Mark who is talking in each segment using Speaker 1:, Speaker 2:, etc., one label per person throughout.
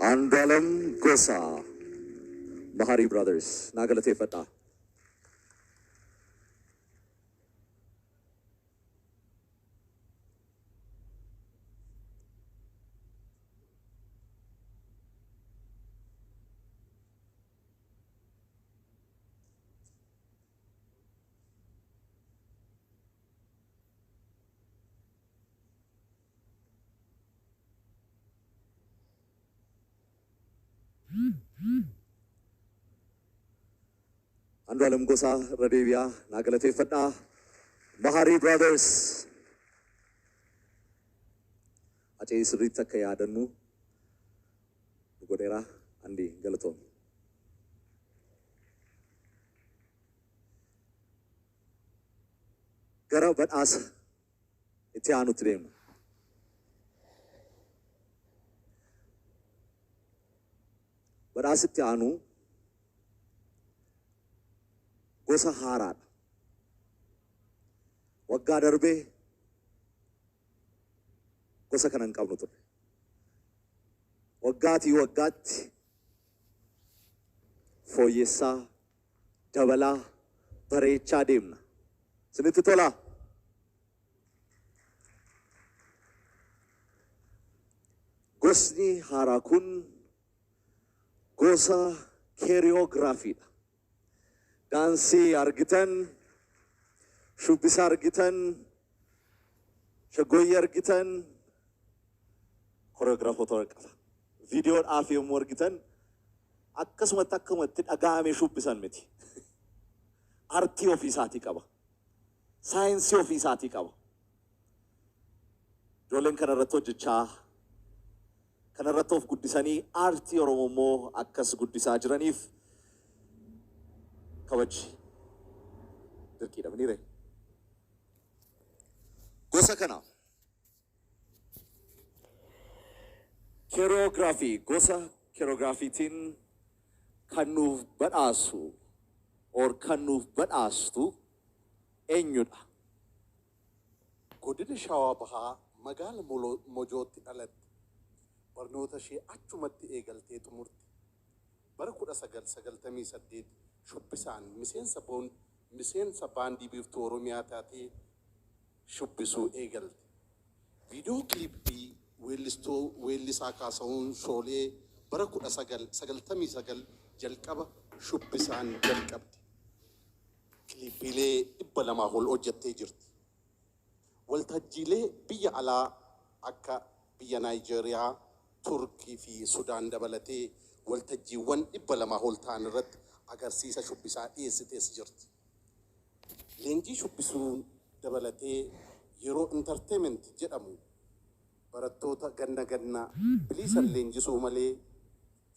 Speaker 1: Andalam Gosa, Mahari Brothers, Nagalate Fata. Andalam Gosa, Radivia, Nagalate Fata, Mahari Brothers. Aceh Surita kaya adanu, Godera, Andi Galaton. Gara but as Itianu Trim. But as Itianu Gosa Harat Wagga darbe gosa kanan qabnu ture waggaatti fooyyessaa dabalaa bareechaa deemna isinitti tola gosni haaraa kun gosa choreography-dha Dansi argitan, shubbisa argitan, shagoyyi argitan, choreographoota qaba. Viidiyoon afi yommuu argitan akkasumatti akkamatti dhagahamee shubbisan miti. Artii ofiisaatii qaba. Saayinsii ofiisaatii qaba. Ijoolleen kanarratti hojjechaa kanarratti of guddisanii artii Oromoo immoo akkas guddisaa jiraniif Kawaji, dirqii dhabni ree. Gosa kana choreography, gosa choreography-tiin kan nuuf badhaasu or kan nuuf badhaastu eenyudha?
Speaker 2: Godina Shawaa Bahaa magaala Mojootti dhalatte barnoota ishee achumatti eegaltee xumurte. Bara 1998 shubbisaan miseensa baandii biiftuu Oromiyaa taatee shubbisuu eegalte. Viidiyoo kilippii weellisaa Kaasahuun Shoolee bara 1999 jalqaba shubbisaan jalqabde. Kilippiilee 200 ol hojjettee jirti. Waltajjiilee biyya alaa akka biyya Naayijeeriyaa, Turkii fi Sudaan dabalatee waltajjiiwwan 200 ol ta'an irratti agarsiisa shubbisaa dhiyeessitees jirti. Leenjii shubbisuu dabalatee yeroo entertainment jedhamu barattoota ganna biliisa leenjisuu malee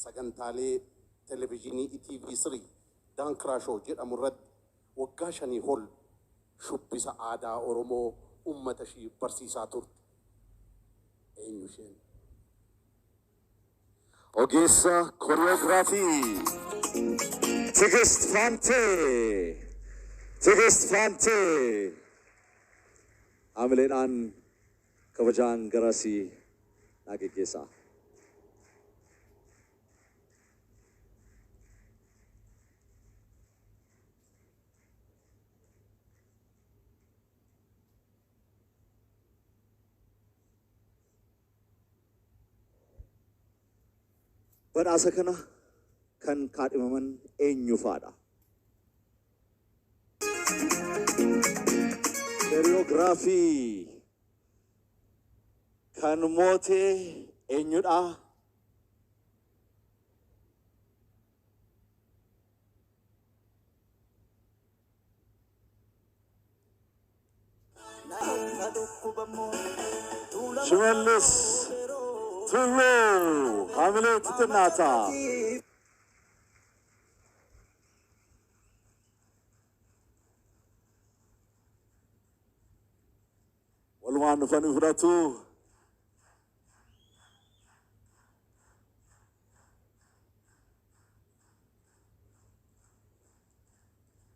Speaker 2: sagantaalee televezyiinii ETV3 Daankiraa jedhamu irratti waggaa 5 ol shubbisa aadaa Oromoo ummata ishii barsiisaa turte. Eenyu isheen?
Speaker 1: Ogeessa koreograafii Tigist Fantee. Tigist Fantee. Amileedhaan kabajaan garasii nageeggeessaa. Badhaasa kana kan kaadhimaman eenyu faadha? Koreograafii kan moote eenyudha? Shimallis Tulluu Hamilee Titinaata. Walumaan dhufanii fudhatu.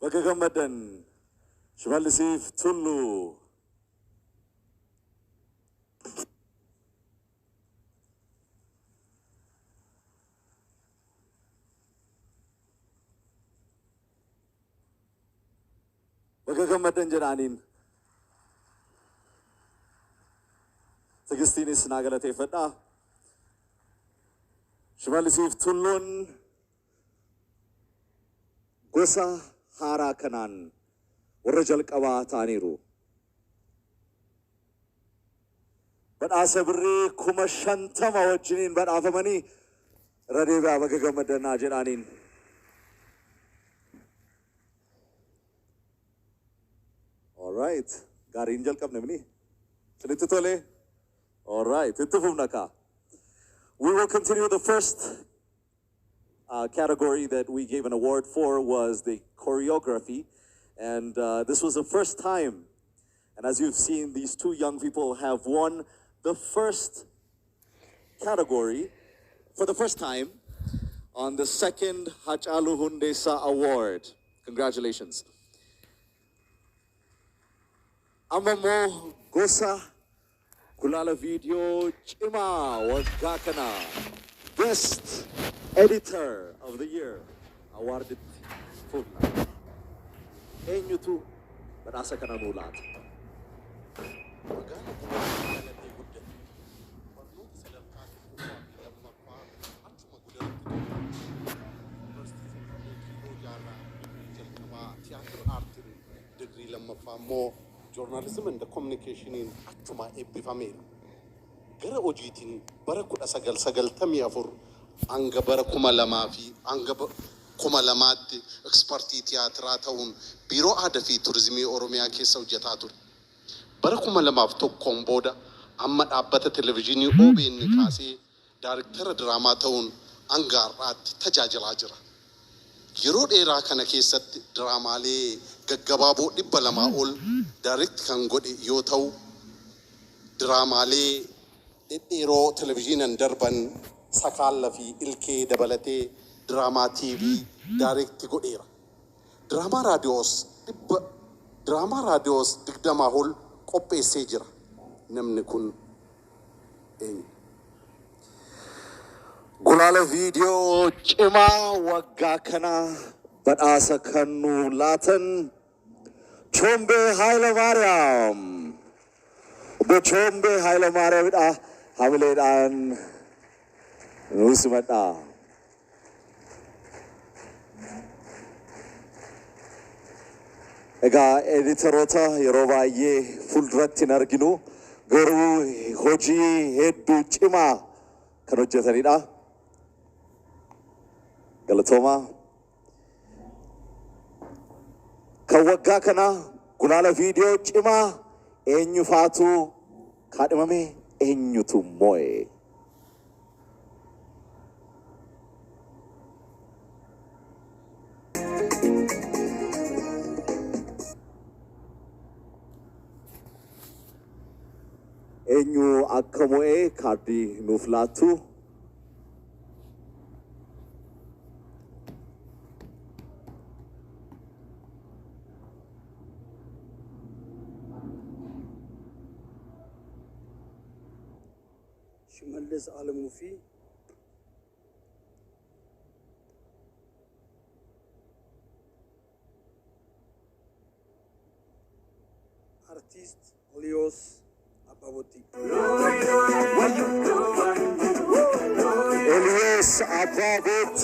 Speaker 1: Bakka gammadan Shimallisiif Tulluu. Bakka gammadan jedhaaniin Tigistiinis naa galateeffadha. Shimallisiif Tulluun gosa haaraa kanaan warra jalqabaa ta'aniiru. Badhaasa birrii 50,000 wajjiniin badhaafamanii irra deebi'aa bakka gammadan jedhaaniin. All right. Gaariin jalqabne mini. Sinitti tole. All right. Itti fufna kaa. We will continue. The first category that we gave an award for was the choreography. And this was the first time. And as you've seen, these two young people have won the first category for the first time on the second Hachalu Hundesa Award. Congratulations. Amamo Gosa Kulala Video Chima Wagakana, Best Editor of the Year, awarded Fulna. Enyutu Badhaasa kana nuulaat.
Speaker 2: Journalism and the communication in Achuma Ebifamil. Gara Ojitin, Barakut Sagal Tamiafur, Anga Barakumalamafi, Anga Kumalamati, Experti Theatrataun, Biro Adafi, Tourismi Oromia Kesa Jatatur. Barakumalamaf to Komboda, Amad Abata Television, Obi Nikasi, Director Drama Town, Angar at Tajajalajara. Yeroo dheeraa kana keessatti diraamaalee gaggabaaboo 200 ol direct kan godhe yoo ta'u diraamaalee dhedheeroo televiziyoonaan darban Sakaala fi Ilkee dabalatee diraamaa TV direct godheera. Diraamaa raadiyoos 20 ol qopheessee jira. Namni kun eenyu?
Speaker 1: Gulala Video Chima Wagakana Badhaasa Kanu Latan Chombe Haile Mariam. The Chombe Haile Mariam Hamileedhaan Nusimadha. Egaa editoroota yeroo baay'ee fuulduratti hin arginu garuu hojii hedduu cimaa kan hojjetanidha. Galatoma. Kan waggaa kana Gulala Video Chima eenyufaatu kaadhimame eenyutu mo'e? Eenyu akka mo'e kaardii nuuf laattu.
Speaker 3: ሽመልስ አለሙ ፊ አርቲስት ሊዮስ አባቦቲ
Speaker 1: ኤልያስ አባቦቲ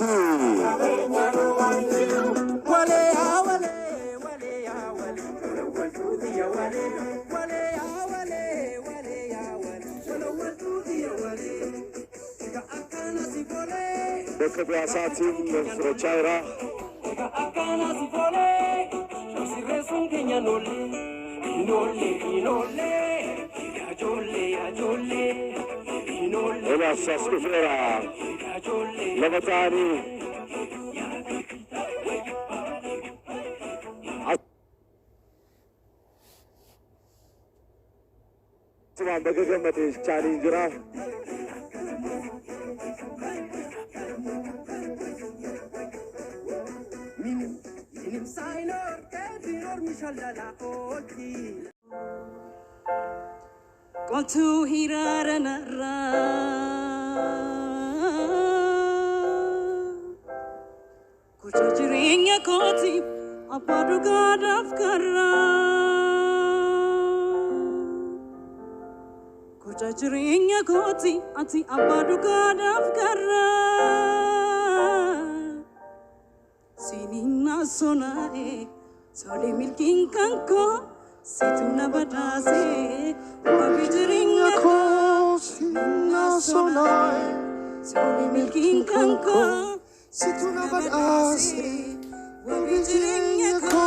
Speaker 1: በክብያ ሳቲም ፍሮቻይራ ኤልያስ አስኩፌራ ለመታኒ አስማን በገገመቴ ቻሌንጅራ
Speaker 4: Qoltu hiraranarra Kucha jireenya kooti abbaa dhugaadhaaf karra Kucha jireenya kooti ati abbaa dhugaadhaaf karra Sinina sonae sole milkin kanko Situna badase wabijiringa ko Sinina sonae sole milkin kanko Situna badase wabijiringa ko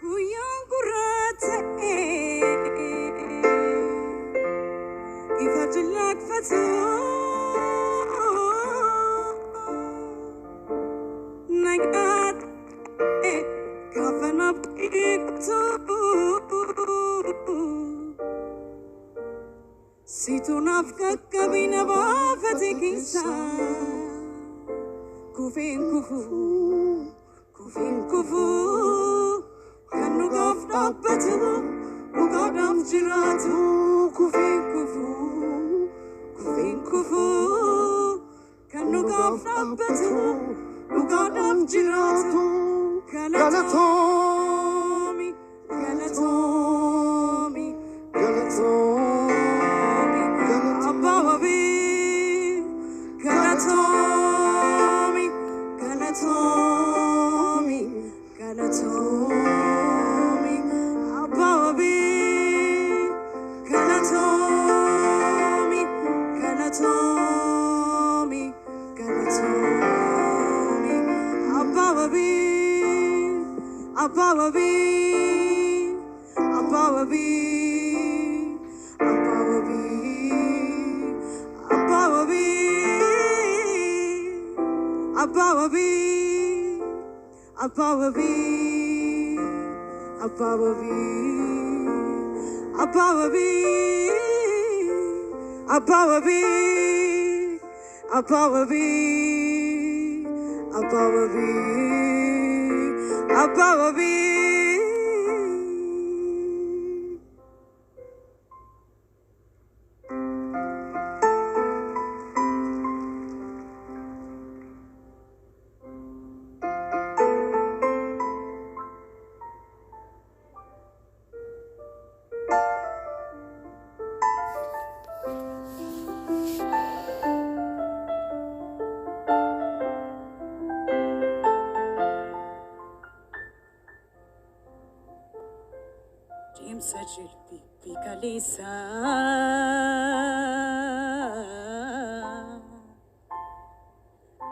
Speaker 4: Guyaan gurraate ifa jilakfatu nagat kafana piktu situ nafka kabina bafati kisa kufin kufu kanu gafna batu ugadam jiratu kufin kufu kanu gafna batu ugadam jiratu galatomi abawabi galatomi abawabi galatomi Sajilpi pikalisa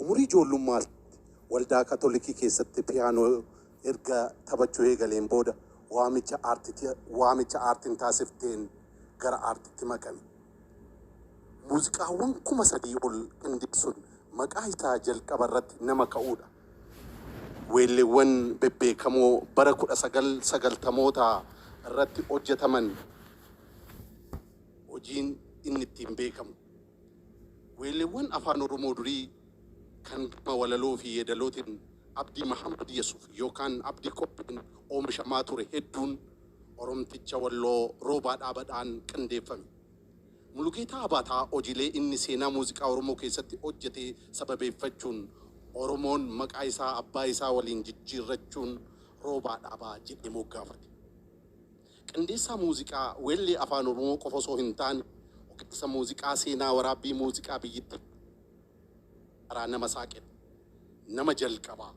Speaker 2: umurii ijoollummaa waldaa Kaatoolikii keessatti piyaanoo erga taphachuu eegaleen booda waamicha aartiin taasifteen gara aartiitti makame. Muuziqaawwan 3,000 ol qindeessuun maqaa isaa jalqaba irratti nama ka'uudha. Weelleewwan bebbeekamoo bara 1990moota irratti hojjetaman hojiin inni ittiin beekamu. Weelleewwan afaan Oromoo durii kan walaloo fi yeedalootiin Abdii Mahammad Yesuuf yookaan Abdii Qophiin oomishamaa ture hedduun Oromticha Walloo Roobaa Dhaabaadhaan qindeeffame. Mulugeetaa Abaataa hojiilee inni seenaa muuziqaa Oromoo keessatti hojjete sababeeffachuun Oromoon maqaa isaa abbaa isaa waliin jijjiirrachuun Roobaa Dhaabaa jedhee moggaafate. Qindeessaa muuziqaa weellee afaan Oromoo qofa osoo hin taane ogeessa muuziqaa seenaa waraabbii muuziqaa biyyatti nama saaqe nama jalqabaa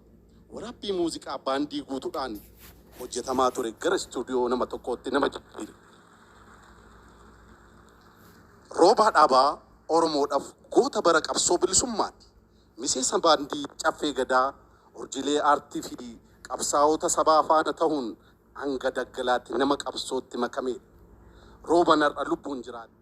Speaker 2: waraabbii muuziqaa baandii guutuudhaan hojjetamaa ture gara istuudiyoo nama tokkootti nama jijjiire. Roobaa Dhaabaa Oromoodhaaf goota bara qabsoo bilisummaati. Miseensa baandii Caffee Gadaa hojiilee aartii fi qabsaa'ota sabaa faana ta'uun hanga daggalaatti nama qabsootti makame. Roobaan har'a lubbuun jiraata.